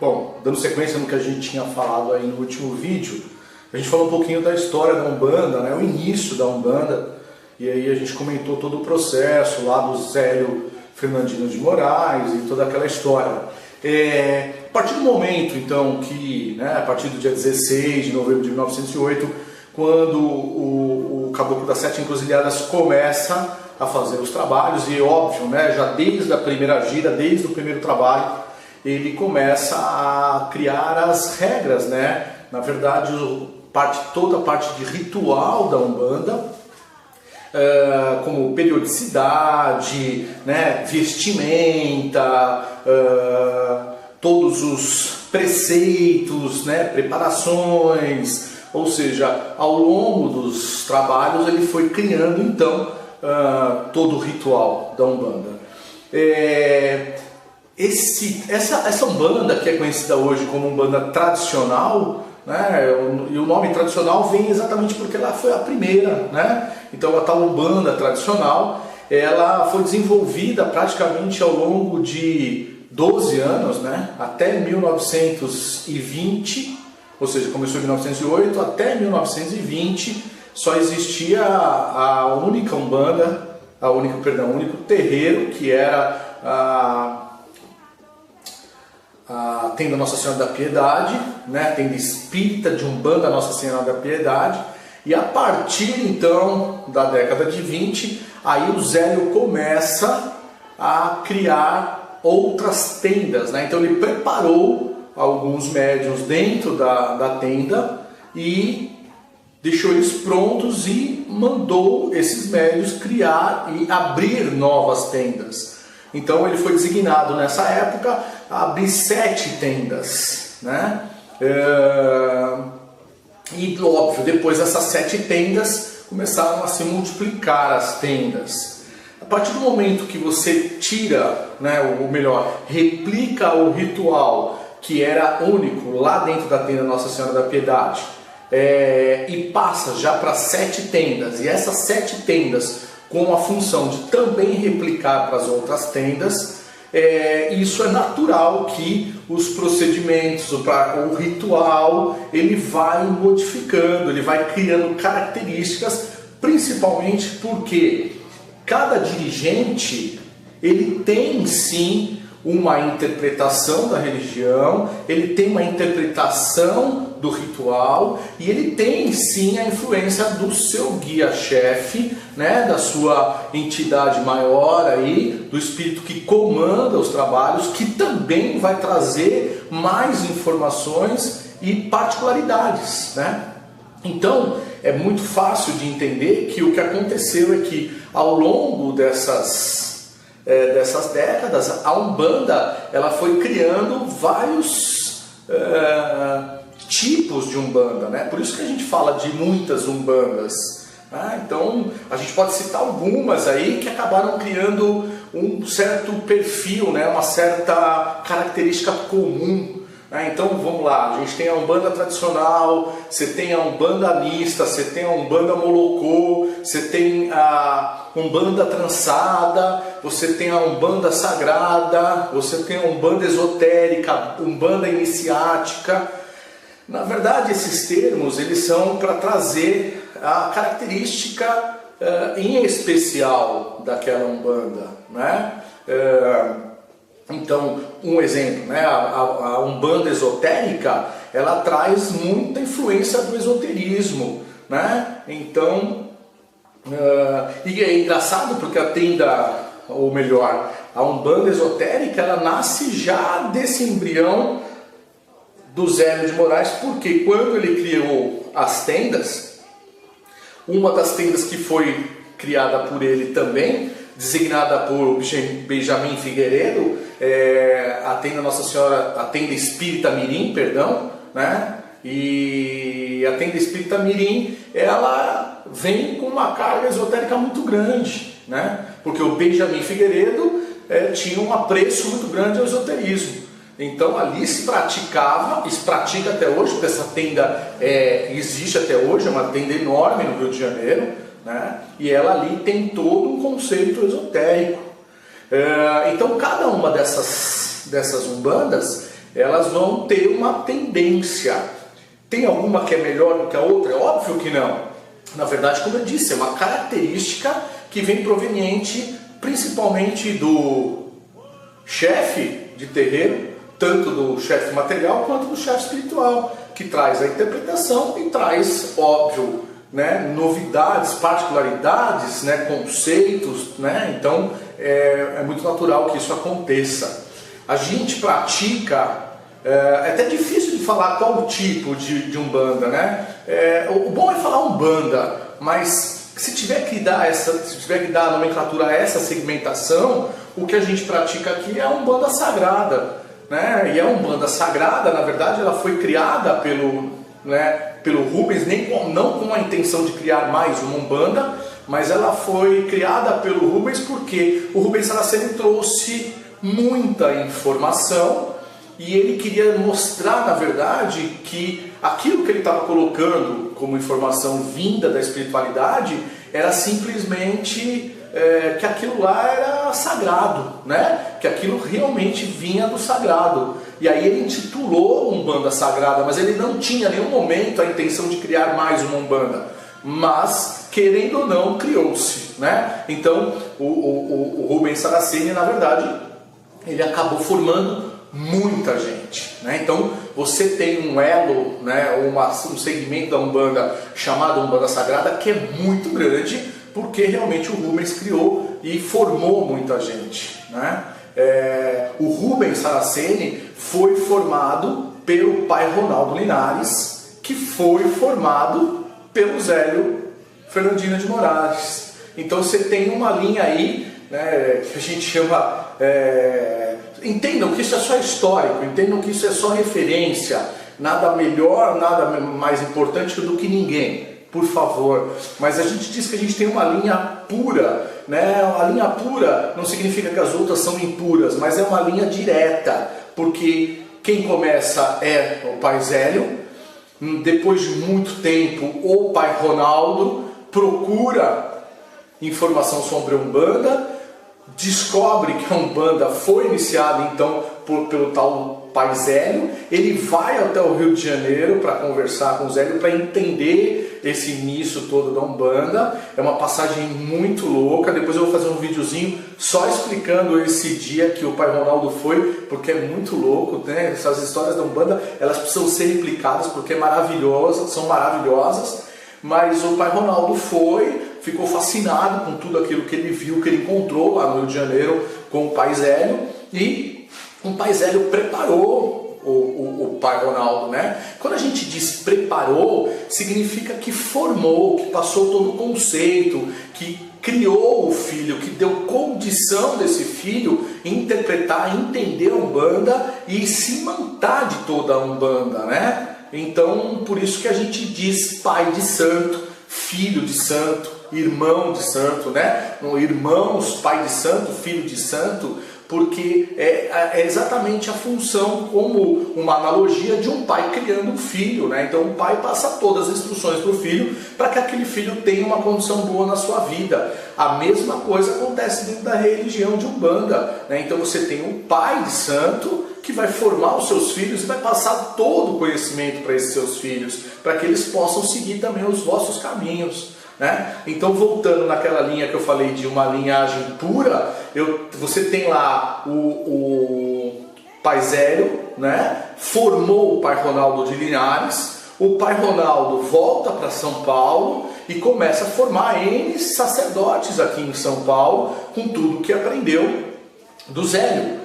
Bom, dando sequência no que a gente tinha falado aí no último vídeo, a gente falou um pouquinho da história da Umbanda, né, o início da Umbanda, e aí a gente comentou todo o processo lá do Zélio Fernandino de Moraes e toda aquela história. A partir do momento, então, que, né, a partir do dia 16 de novembro de 1908, quando o Caboclo das Sete Encruzilhadas começa a fazer os trabalhos, e óbvio, né, já desde a primeira gira, desde o primeiro trabalho, ele começa a criar as regras, né? Na verdade, toda a parte de ritual da Umbanda, como periodicidade, né, vestimenta, todos os preceitos, né, preparações, ou seja, ao longo dos trabalhos ele foi criando então todo o ritual da Umbanda. Essa Umbanda, que é conhecida hoje como Umbanda tradicional, né, e o nome tradicional vem exatamente porque ela foi a primeira, né? Então a tal Umbanda tradicional, ela foi desenvolvida praticamente ao longo de 12 anos, né, até 1920, ou seja, começou em 1908 até 1920, só existia a única Umbanda, o único terreiro, que era a tenda Nossa Senhora da Piedade, né, tenda espírita de Umbanda Nossa Senhora da Piedade, e a partir então da década de 20, aí o Zélio começa a criar outras tendas, né? Então ele preparou alguns médiuns dentro da tenda e deixou eles prontos e mandou esses médiuns criar e abrir novas tendas. Então ele foi designado nessa época a abrir 7 tendas, né? E óbvio, depois dessas 7 tendas começaram a se multiplicar as tendas. A partir do momento que você tira, né, ou melhor, replica o ritual que era único lá dentro da tenda Nossa Senhora da Piedade, e passa já para 7 tendas, e essas 7 tendas com a função de também replicar para as outras tendas, isso é natural que os procedimentos, o ritual, ele vai modificando, ele vai criando características, principalmente porque cada dirigente ele tem sim uma interpretação da religião, ele tem uma interpretação do ritual e ele tem sim a influência do seu guia-chefe, né, da sua entidade maior aí, do espírito que comanda os trabalhos, que também vai trazer mais informações e particularidades, né? Então é muito fácil de entender que o que aconteceu é que ao longo dessas décadas, a Umbanda ela foi criando vários tipos de Umbanda, né? Por isso que a gente fala de muitas Umbandas. Então a gente pode citar algumas aí que acabaram criando um certo perfil, né? Uma certa característica comum. Então vamos lá, a gente tem a Umbanda tradicional, você tem a Umbanda mista, você tem a Umbanda molocô, você tem a Umbanda trançada, você tem a Umbanda sagrada, você tem a Umbanda esotérica, Umbanda iniciática. Na verdade, esses termos eles são para trazer a característica em especial daquela Umbanda, né? Então, um exemplo, né? A Umbanda esotérica, ela traz muita influência do esoterismo, né? Então, e é engraçado porque a tenda, ou melhor, a Umbanda esotérica, ela nasce já desse embrião do Zélio de Moraes, porque quando ele criou as tendas, uma das tendas que foi criada por ele também, designada por Benjamin Figueiredo, a tenda Nossa Senhora, a tenda Espírita Mirim, perdão, né? E a tenda Espírita Mirim, ela vem com uma carga esotérica muito grande, né? Porque o Benjamin Figueiredo tinha um apreço muito grande ao esoterismo. Então ali se praticava, se pratica até hoje, porque essa tenda existe até hoje, é uma tenda enorme no Rio de Janeiro, né? E ela ali tem todo um conceito esotérico. Então cada uma dessas umbandas, elas vão ter uma tendência. Tem alguma que é melhor do que a outra? É óbvio que não. Na verdade, como eu disse, é uma característica que vem proveniente principalmente do chefe de terreiro, tanto do chefe material quanto do chefe espiritual, que traz a interpretação e traz, óbvio, né, novidades, particularidades, né, conceitos, né? Então é muito natural que isso aconteça. A gente pratica, é até difícil de falar qual tipo de Umbanda, né? O bom é falar Umbanda, mas se tiver que dar a nomenclatura a essa segmentação, o que a gente pratica aqui é a Umbanda sagrada, né? E a Umbanda sagrada, na verdade, ela foi criada pelo Rubens, não com a intenção de criar mais uma Umbanda, mas ela foi criada pelo Rubens porque o Rubens Saraceni trouxe muita informação e ele queria mostrar, na verdade, que aquilo que ele estava colocando como informação vinda da espiritualidade era simplesmente que aquilo lá era sagrado, né? Que aquilo realmente vinha do sagrado. E aí ele intitulou Umbanda Sagrada, mas ele não tinha em nenhum momento a intenção de criar mais uma Umbanda. Mas, querendo ou não, criou-se, né? Então, o Rubens Saraceni, na verdade, ele acabou formando muita gente, né? Então, você tem um elo, né, um segmento da Umbanda chamado Umbanda Sagrada que é muito grande, porque realmente o Rubens criou e formou muita gente, né? O Rubens Saraceni foi formado pelo pai Ronaldo Linares, que foi formado pelo Zélio Fernandina de Moraes. Então você tem uma linha aí, né, que a gente chama... Entendam que isso é só histórico, entendam que isso é só referência, nada melhor, nada mais importante do que ninguém, por favor. Mas a gente diz que a gente tem uma linha pura, né? A linha pura não significa que as outras são impuras, mas é uma linha direta, porque quem começa é o pai Zélio, depois de muito tempo o pai Ronaldo procura informação sobre a Umbanda, descobre que a Umbanda foi iniciada então pelo tal pai Zélio, ele vai até o Rio de Janeiro para conversar com o Zélio, para entender esse início todo da Umbanda. É uma passagem muito louca, depois eu vou fazer um videozinho só explicando esse dia que o pai Ronaldo foi, porque é muito louco, né? Essas histórias da Umbanda, elas precisam ser replicadas porque são maravilhosas. Mas o pai Ronaldo ficou fascinado com tudo aquilo que ele viu, que ele encontrou lá no Rio de Janeiro com o pai Zélio, e o pai Zélio preparou o pai Ronaldo, né? Quando a gente diz preparou, significa que formou, que passou todo o conceito, que criou o filho, que deu condição desse filho interpretar, entender a Umbanda e se mantar de toda a Umbanda, né? Então, por isso que a gente diz pai de santo, filho de santo, irmão de santo, né? Irmãos, pai de santo, filho de santo, porque é exatamente a função, como uma analogia de um pai criando um filho, né? Então o pai passa todas as instruções para o filho, para que aquele filho tenha uma condição boa na sua vida. A mesma coisa acontece dentro da religião de Umbanda, né? Então você tem um pai de santo que vai formar os seus filhos e vai passar todo o conhecimento para esses seus filhos, para que eles possam seguir também os vossos caminhos, né? Então, voltando naquela linha que eu falei de uma linhagem pura, você tem lá o pai Zélio, né? Formou o pai Ronaldo de Linares. O pai Ronaldo volta para São Paulo e começa a formar N sacerdotes aqui em São Paulo, com tudo que aprendeu do Zélio.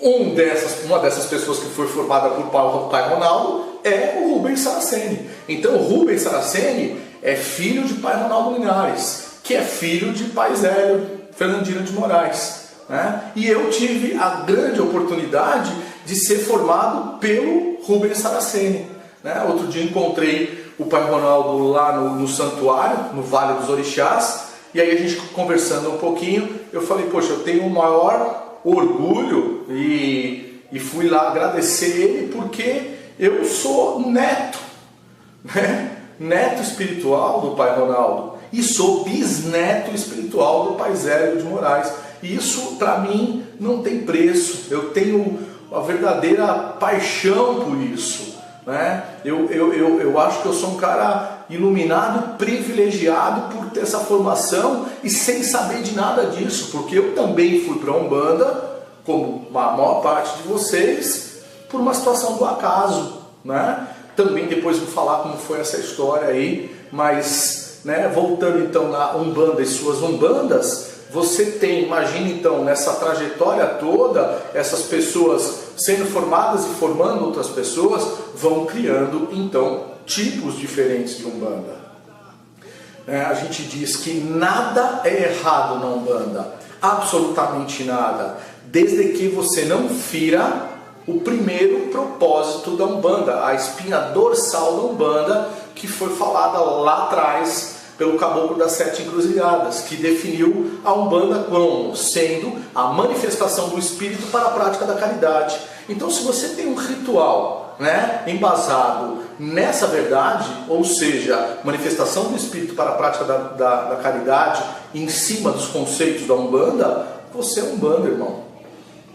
Uma dessas pessoas que foi formada por pai Ronaldo é o Rubens Saraceni. Então o Rubens Saraceni é filho de pai Ronaldo Linares, que é filho de pai Zélio Fernandina de Moraes, né? E eu tive a grande oportunidade de ser formado pelo Rubens Saraceni, né? Outro dia encontrei o pai Ronaldo lá no santuário, no Vale dos Orixás, e aí a gente conversando um pouquinho, eu falei, poxa, eu tenho o maior orgulho e fui lá agradecer ele, porque eu sou neto, né? Neto espiritual do pai Ronaldo e sou bisneto espiritual do pai Zélio de Moraes. E isso para mim não tem preço. Eu tenho uma verdadeira paixão por isso, né? Eu acho que eu sou um cara iluminado, privilegiado por ter essa formação e sem saber de nada disso, porque eu também fui para a Umbanda, como a maior parte de vocês, por uma situação do acaso, né? Também depois vou falar como foi essa história aí, mas, né, voltando então na Umbanda e suas Umbandas, você tem, imagina então, nessa trajetória toda, essas pessoas sendo formadas e formando outras pessoas, vão criando então tipos diferentes de Umbanda. A gente diz que nada é errado na Umbanda, absolutamente nada, desde que você não fira o primeiro propósito da Umbanda, a espinha dorsal da Umbanda, que foi falada lá atrás pelo Caboclo das Sete Encruzilhadas, que definiu a Umbanda como sendo a manifestação do Espírito para a prática da caridade. Então, se você tem um ritual, né, embasado nessa verdade, ou seja, manifestação do Espírito para a prática da caridade, em cima dos conceitos da Umbanda, você é Umbanda, irmão.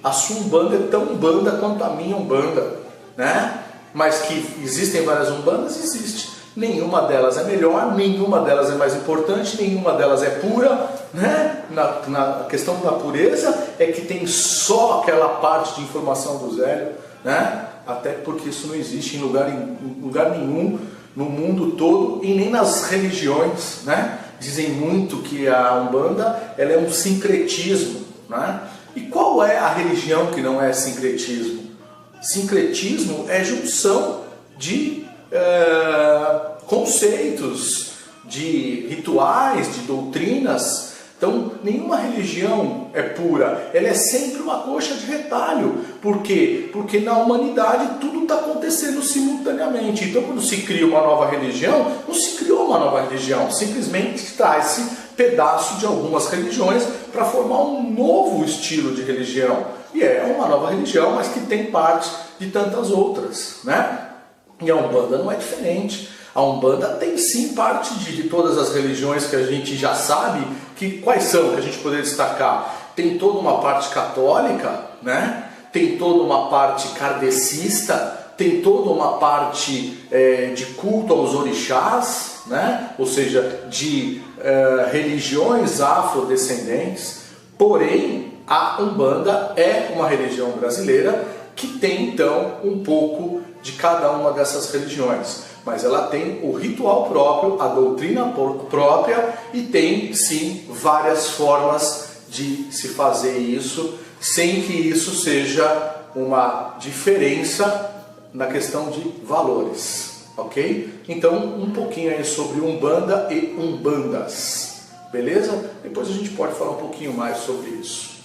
A sua Umbanda é tão Umbanda quanto a minha Umbanda, né? Mas que existem várias Umbandas, existe. Nenhuma delas é melhor, nenhuma delas é mais importante, nenhuma delas é pura, né? Na questão da pureza é que tem só aquela parte de informação do Zélio, né? Até porque isso não existe em lugar nenhum no mundo todo e nem nas religiões, né? Dizem muito que a Umbanda ela é um sincretismo, né? E qual é a religião que não é sincretismo? Sincretismo é junção de conceitos, de rituais, de doutrinas. Então, nenhuma religião é pura, ela é sempre uma coxa de retalho. Por quê? Porque na humanidade tudo está acontecendo simultaneamente. Então, quando se cria uma nova religião, não se criou uma nova religião, simplesmente traz-se pedaço de algumas religiões para formar um novo estilo de religião. E é uma nova religião, mas que tem parte de tantas outras, né? E a Umbanda não é diferente. A Umbanda tem sim parte de todas as religiões que a gente já sabe. Quais são que a gente poderia destacar? Tem toda uma parte católica, né? Tem toda uma parte kardecista, tem toda uma parte de culto aos orixás, né? Ou seja, de religiões afrodescendentes. Porém, a Umbanda é uma religião brasileira que tem então um pouco de cada uma dessas religiões. Mas ela tem o ritual próprio, a doutrina própria e tem sim várias formas de se fazer isso, sem que isso seja uma diferença na questão de valores, ok? Então, um pouquinho aí sobre Umbanda e Umbandas, beleza? Depois a gente pode falar um pouquinho mais sobre isso.